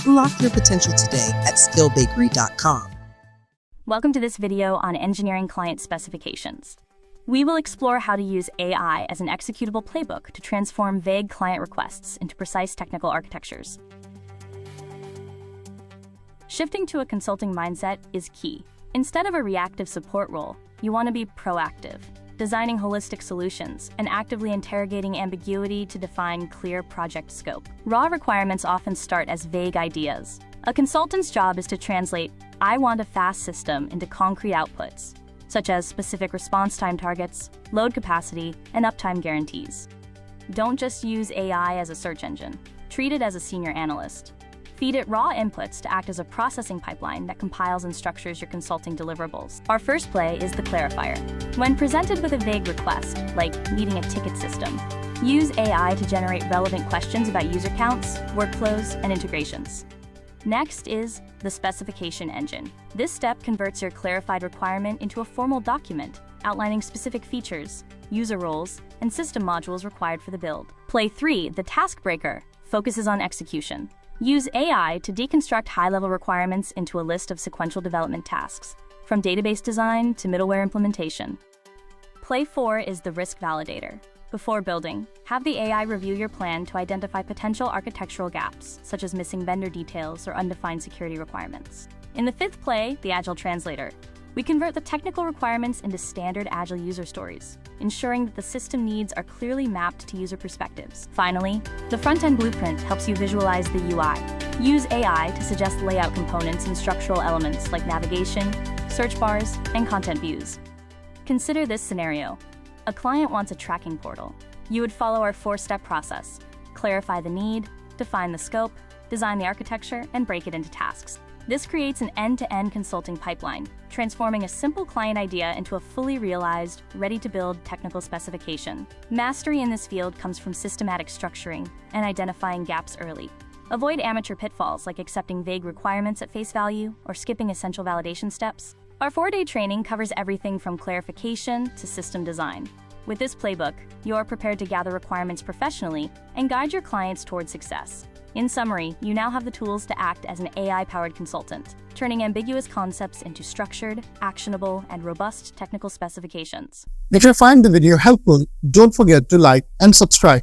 Unlock your potential today at skillbakery.com. Welcome to this video on engineering client specifications. We will explore how to use AI as an executable playbook to transform vague client requests into precise technical architectures. Shifting to a consulting mindset is key. Instead of a reactive support role, you want to be proactive, designing holistic solutions and actively interrogating ambiguity to define clear project scope. Raw requirements often start as vague ideas. A consultant's job is to translate "I want a fast system" into concrete outputs, such as specific response time targets, load capacity, and uptime guarantees. Don't just use AI as a search engine. Treat it as a senior analyst. Feed it raw inputs to act as a processing pipeline that compiles and structures your consulting deliverables. Our first play is the clarifier. When presented with a vague request, like needing a ticket system, use AI to generate relevant questions about user counts, workflows, and integrations. Next is the specification engine. This step converts your clarified requirement into a formal document outlining specific features, user roles, and system modules required for the build. Play 3, the task breaker, focuses on execution. Use AI to deconstruct high-level requirements into a list of sequential development tasks, from database design to middleware implementation. Play 4 is the risk validator. Before building, have the AI review your plan to identify potential architectural gaps, such as missing vendor details or undefined security requirements. In the fifth play, the Agile Translator, we convert the technical requirements into standard Agile user stories, ensuring that the system needs are clearly mapped to user perspectives. Finally, the front-end blueprint helps you visualize the UI. Use AI to suggest layout components and structural elements like navigation, search bars, and content views. Consider this scenario. A client wants a tracking portal. You would follow our 4-step process: clarify the need, define the scope, design the architecture, and break it into tasks. This creates an end-to-end consulting pipeline, transforming a simple client idea into a fully realized, ready-to-build technical specification. Mastery in this field comes from systematic structuring and identifying gaps early. Avoid amateur pitfalls like accepting vague requirements at face value or skipping essential validation steps. Our 4-day training covers everything from clarification to system design. With this playbook, you're prepared to gather requirements professionally and guide your clients toward success. In summary, you now have the tools to act as an AI-powered consultant, turning ambiguous concepts into structured, actionable, and robust technical specifications. If you find the video helpful, don't forget to like and subscribe.